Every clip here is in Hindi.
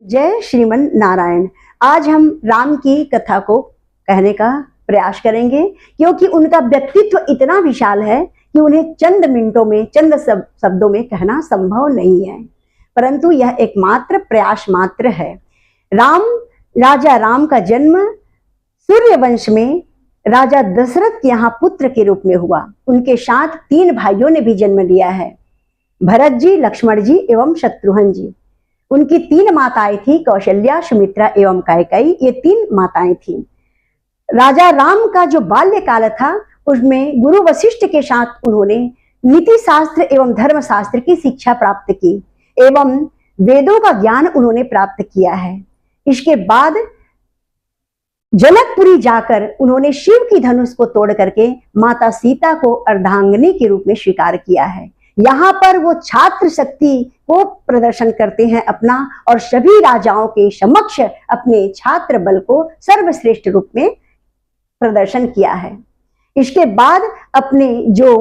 जय श्रीमन नारायण। आज हम राम की कथा को कहने का प्रयास करेंगे, क्योंकि उनका व्यक्तित्व इतना विशाल है कि उन्हें चंद मिनटों में, चंद शब्दों में कहना संभव नहीं है, परंतु यह एकमात्र प्रयास मात्र है। राजा राम का जन्म सूर्यवंश में राजा दशरथ के यहाँ पुत्र के रूप में हुआ। उनके साथ 3 भाइयों ने भी जन्म लिया है, भरत जी, लक्ष्मण जी एवं शत्रुघ्न जी। उनकी 3 माताएं थी, कौशल्या, सुमित्रा एवं कैकेयी। ये 3 माताएं थी। राजा राम का जो बाल्यकाल था उसमें गुरु वशिष्ठ के साथ उन्होंने नीति शास्त्र एवं धर्म शास्त्र की शिक्षा प्राप्त की एवं वेदों का ज्ञान उन्होंने प्राप्त किया है। इसके बाद जनकपुरी जाकर उन्होंने शिव की धनुष को तोड़ करके माता सीता को अर्धांगिनी के रूप में स्वीकार किया है। यहाँ पर वो छात्र शक्ति को प्रदर्शन करते हैं अपना, और सभी राजाओं के समक्ष अपने छात्र बल को सर्वश्रेष्ठ रूप में प्रदर्शन किया है। इसके बाद अपने जो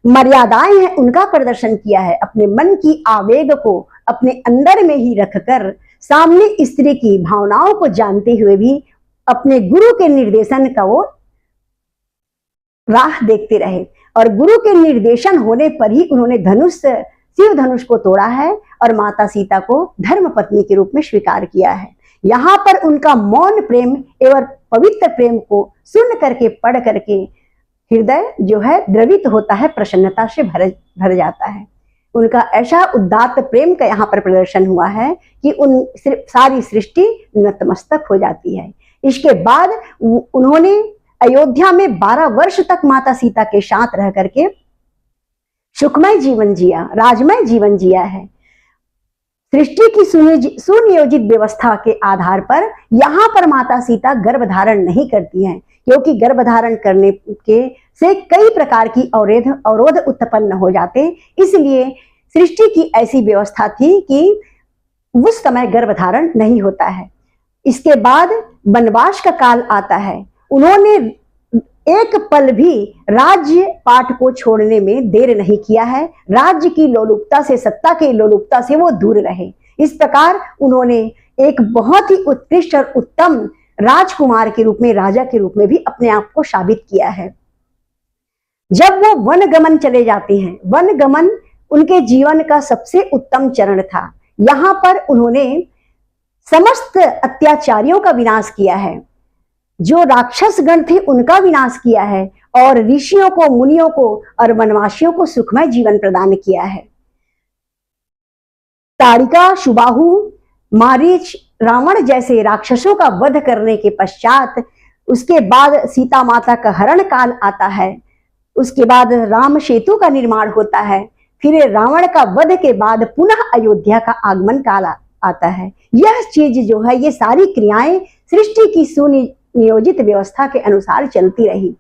मर्यादाएं हैं उनका प्रदर्शन किया है। अपने मन की आवेग को अपने अंदर में ही रखकर सामने स्त्री की भावनाओं को जानते हुए भी अपने गुरु के निर्देशन का वो राह देखते रहे, और गुरु के निर्देशन होने पर ही उन्होंने शिव धनुष को तोड़ा है और माता सीता को धर्म पत्नी के रूप में स्वीकार किया है। यहाँ पर उनका मौन प्रेम एवं पवित्र प्रेम को सुन करके, पढ़ करके हृदय जो है द्रवित होता है, प्रसन्नता से भर जाता है। उनका ऐसा उदात्त प्रेम का यहाँ पर प्रदर्शन हुआ है कि सारी सृष्टि नतमस्तक हो जाती है। इसके बाद उन्होंने अयोध्या में 12 वर्ष तक माता सीता के साथ रह करके सुखमय जीवन जिया, राजमय जीवन जिया है। सृष्टि की सुनियोजित व्यवस्था के आधार पर यहाँ पर माता सीता गर्भधारण नहीं करती हैं, क्योंकि गर्भधारण करने के से कई प्रकार की अवरोध उत्पन्न हो जाते। इसलिए सृष्टि की ऐसी व्यवस्था थी कि उस समय गर्भधारण नहीं होता है। इसके बाद वनवास का काल आता है। उन्होंने एक पल भी राज्य पाठ को छोड़ने में देर नहीं किया है। राज्य की लोलुपता से, सत्ता की लोलुपता से वो दूर रहे। इस प्रकार उन्होंने एक बहुत ही उत्कृष्ट और उत्तम राजकुमार के रूप में, राजा के रूप में भी अपने आप को साबित किया है। जब वो वनगमन चले जाते हैं, वनगमन उनके जीवन का सबसे उत्तम चरण था। यहाँ पर उन्होंने समस्त अत्याचारियों का विनाश किया है, जो राक्षस गण थे उनका विनाश किया है, और ऋषियों को, मुनियों को और वनवासियों को सुखमय जीवन प्रदान किया है। ताड़िका, सुबाहु, मारीच, रावण जैसे राक्षसों का वध करने के पश्चात उसके बाद सीता माता का हरण काल आता है। उसके बाद राम सेतु का निर्माण होता है। फिर रावण का वध के बाद पुनः अयोध्या का आगमन काल आता है। यह चीज जो है, ये सारी क्रियाएं सृष्टि की सुनियोजित व्यवस्था के अनुसार चलती रही।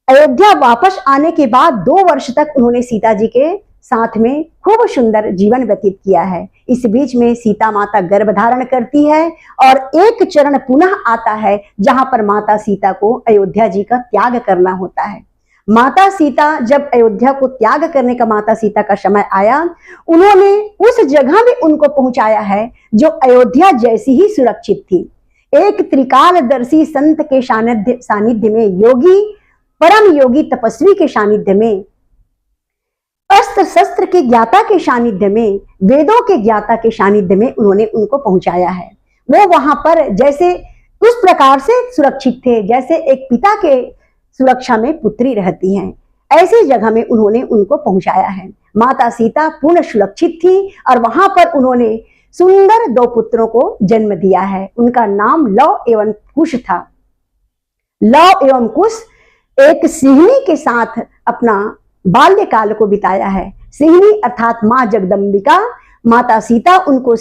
अयोध्या वापस आने के बाद 2 वर्ष तक उन्होंने सीता जी के साथ में खूब सुंदर जीवन व्यतीत किया है। इस बीच में सीता माता गर्भधारण करती है, और एक चरण पुनः आता है जहां पर माता सीता को अयोध्या जी का त्याग करना होता है। माता सीता जब अयोध्या को त्याग करने का माता सीता का समय आया, उन्होंने उस जगह में उनको पहुंचाया है जो अयोध्या जैसी ही सुरक्षित थी। एक त्रिकालदर्शी संत के सानिध्य में, योगी, परम योगी तपस्वी के सानिध्य में, अस्त्र शस्त्र के ज्ञाता के सानिध्य में, वेदों के ज्ञाता के सानिध्य में उन्होंने उनको पहुंचाया है। वो वहां पर जैसे उस प्रकार से सुरक्षित थे जैसे एक पिता के सुरक्षा में पुत्री रहती हैं, ऐसी जगह में उन्होंने उनको पहुंचाया है। माता सीता पूर्ण सुरक्षित थी, और वहां पर उन्होंने सुंदर 2 पुत्रों को जन्म दिया है। उनका नाम लव एवं कुश था। लव एवं कुश एक सिंहनी के साथ अपना बाल्यकाल को बिताया है। सिंहनी अर्थात माँ जगदम्बिका, माता सीता उनको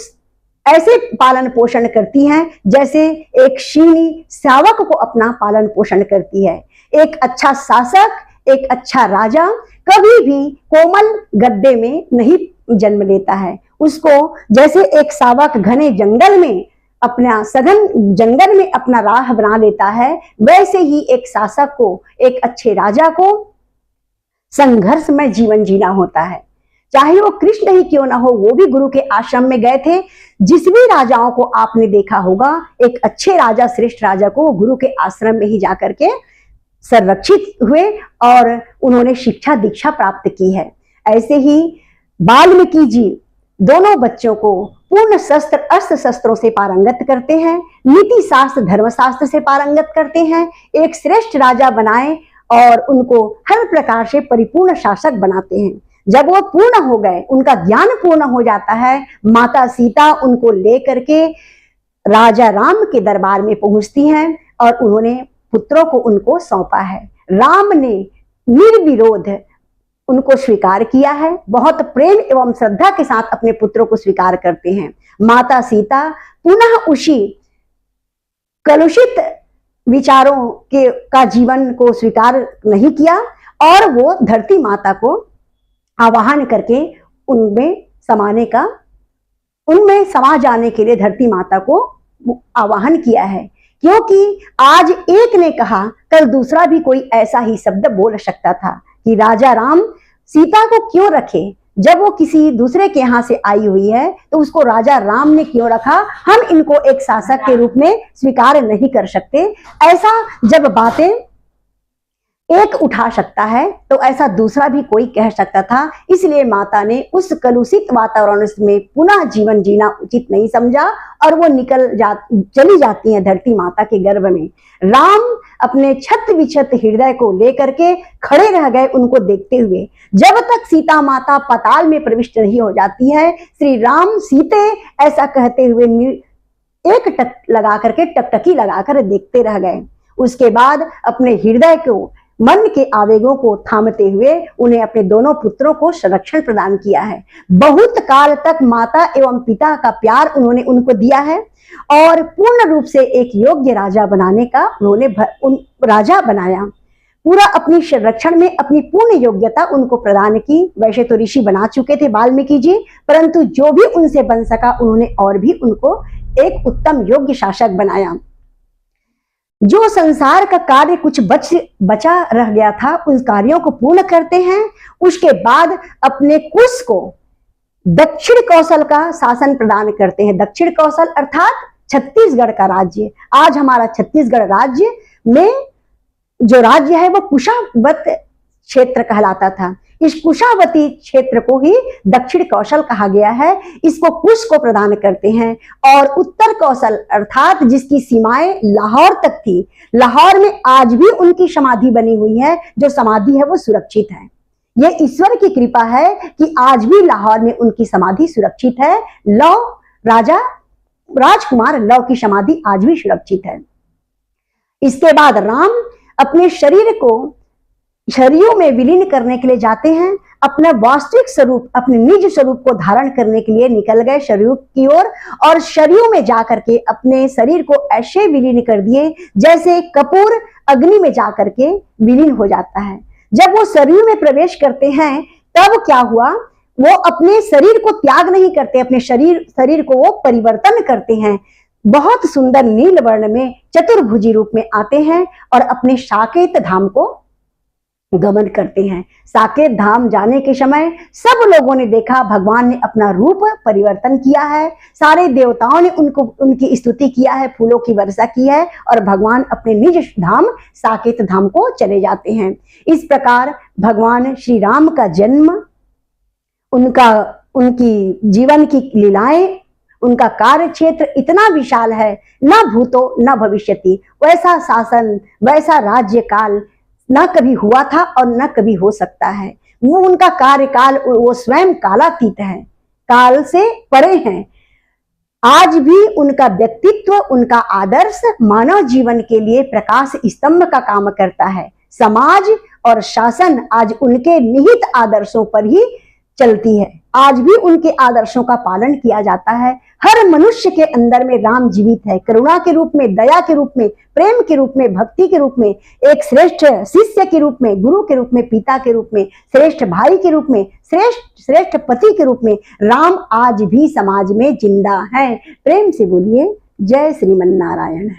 ऐसे पालन पोषण करती हैं जैसे एक सिंहनी शावक को अपना पालन पोषण करती है। एक अच्छा शासक, एक अच्छा राजा कभी भी कोमल गद्दे में नहीं जन्म लेता है। उसको जैसे एक शावक घने जंगल में, अपना सघन जंगल में अपना राह बना लेता है, वैसे ही एक शासक को, एक अच्छे राजा को संघर्ष में जीवन जीना होता है। चाहे वो कृष्ण ही क्यों ना हो, वो भी गुरु के आश्रम में गए थे। जिस भी राजाओं को आपने देखा होगा, एक अच्छे राजा, श्रेष्ठ राजा को वो गुरु के आश्रम में ही जाकर के संरक्षित हुए और उन्होंने शिक्षा दीक्षा प्राप्त की है। ऐसे ही वाल्मीकि जी दोनों बच्चों को पूर्ण शस्त्र अस्त्र शस्त्रों से पारंगत करते हैं, नीति शास्त्र धर्मशास्त्र से पारंगत करते हैं, एक श्रेष्ठ राजा बनाए और उनको हर प्रकार से परिपूर्ण शासक बनाते हैं। जब वो पूर्ण हो गए, उनका ज्ञान पूर्ण हो जाता है, माता सीता उनको लेकर के राजा राम के दरबार में पहुंचती हैं और उन्होंने पुत्रों को उनको सौंपा है। राम ने निर्विरोध उनको स्वीकार किया है, बहुत प्रेम एवं श्रद्धा के साथ अपने पुत्रों को स्वीकार करते हैं। माता सीता पुनः उसी कलुषित विचारों का जीवन को स्वीकार नहीं किया और वो धरती माता को आवाहन करके उनमें समा जाने के लिए धरती माता को आवाहन किया है। क्योंकि आज एक ने कहा, कल दूसरा भी कोई ऐसा ही शब्द बोल सकता था कि राजा राम सीता को क्यों रखे, जब वो किसी दूसरे के यहाँ से आई हुई है तो उसको राजा राम ने क्यों रखा, हम इनको एक शासक के रूप में स्वीकार नहीं कर सकते। ऐसा जब बातें एक उठा सकता है तो ऐसा दूसरा भी कोई कह सकता था। इसलिए माता ने उस कलुषित वातावरण में पुनः जीवन जीना उचित नहीं समझा और वो चली जाती हैं धरती माता के गर्भ में। राम अपने छत विछत हृदय को लेकर के खड़े रह गए उनको देखते हुए, जब तक सीता माता पाताल में प्रविष्ट नहीं हो जाती है। श्री राम सीते ऐसा कहते हुए एक टकटकी लगाकर देखते रह गए। उसके बाद अपने हृदय को, मन के आवेगों को थामते हुए उन्हें अपने दोनों पुत्रों को संरक्षण प्रदान किया है। बहुत काल तक माता एवं पिता का प्यार उन्होंने उनको दिया है और पूर्ण रूप से एक योग्य राजा बनाने का उन्होंने राजा बनाया। पूरा अपनी संरक्षण में अपनी पूर्ण योग्यता उनको प्रदान की। वैसे तो ऋषि बना चुके थे वाल्मीकि जी, परंतु जो भी उनसे बन सका उन्होंने और भी उनको एक उत्तम योग्य शासक बनाया। जो संसार का कार्य कुछ बचा रह गया था, उन कार्यों को पूर्ण करते हैं। उसके बाद अपने कुश को दक्षिण कौशल का शासन प्रदान करते हैं। दक्षिण कौशल अर्थात छत्तीसगढ़ का राज्य। आज हमारा छत्तीसगढ़ राज्य में जो राज्य है वो कुशावत क्षेत्र कहलाता था। इस कुशावती क्षेत्र को ही दक्षिण कौशल कहा गया है। इसको कुश को प्रदान करते हैं। और उत्तर कौशल अर्थात जिसकी सीमाएं लाहौर तक थी, लाहौर में आज भी उनकी समाधि बनी हुई है। जो समाधि है वो सुरक्षित है। ये ईश्वर की कृपा है कि आज भी लाहौर में उनकी समाधि सुरक्षित है। राजकुमार लव की समाधि आज भी सुरक्षित है। इसके बाद राम अपने शरीर को शरीरों में विलीन करने के लिए जाते हैं। अपना वास्तविक स्वरूप, अपने निज स्वरूप को धारण करने के लिए निकल गए शरीर की ओर और शरीरों में जाकर के अपने शरीर को ऐसे विलीन कर दिए जैसे कपूर अग्नि में जाकर के विलीन हो जाता है। जब वो शरीर में प्रवेश करते हैं तब क्या हुआ, वो अपने शरीर को त्याग नहीं करते, अपने शरीर को वो परिवर्तन करते हैं। बहुत सुंदर नील वर्ण में चतुर्भुजी रूप में आते हैं और अपने साकेत धाम को गमन करते हैं। साकेत धाम जाने के समय सब लोगों ने देखा भगवान ने अपना रूप परिवर्तन किया है। सारे देवताओं ने उनकी स्तुति किया है, फूलों की वर्षा की है और भगवान अपने निज धाम साकेत धाम को चले जाते हैं। इस प्रकार भगवान श्री राम का जन्म, उनकी जीवन की लीलाएं, उनका कार्य क्षेत्र इतना विशाल है, न भूतो न भविष्यति। वैसा शासन, वैसा राज्य काल न कभी हुआ था और न कभी हो सकता है। वो उनका कार्यकाल, वो स्वयं कालातीत है, काल से परे हैं। आज भी उनका व्यक्तित्व, उनका आदर्श मानव जीवन के लिए प्रकाश स्तंभ का काम करता है। समाज और शासन आज उनके निहित आदर्शों पर ही चलती है। आज भी उनके आदर्शों का पालन किया जाता है। हर मनुष्य के अंदर में राम जीवित है, करुणा के रूप में, दया के रूप में, प्रेम के रूप में, भक्ति के रूप में, एक श्रेष्ठ शिष्य के रूप में, गुरु के रूप में, पिता के रूप में, श्रेष्ठ भाई के रूप में, श्रेष्ठ पति के रूप में राम आज भी समाज में जिंदा है। प्रेम से बोलिए जय श्रीमन नारायण।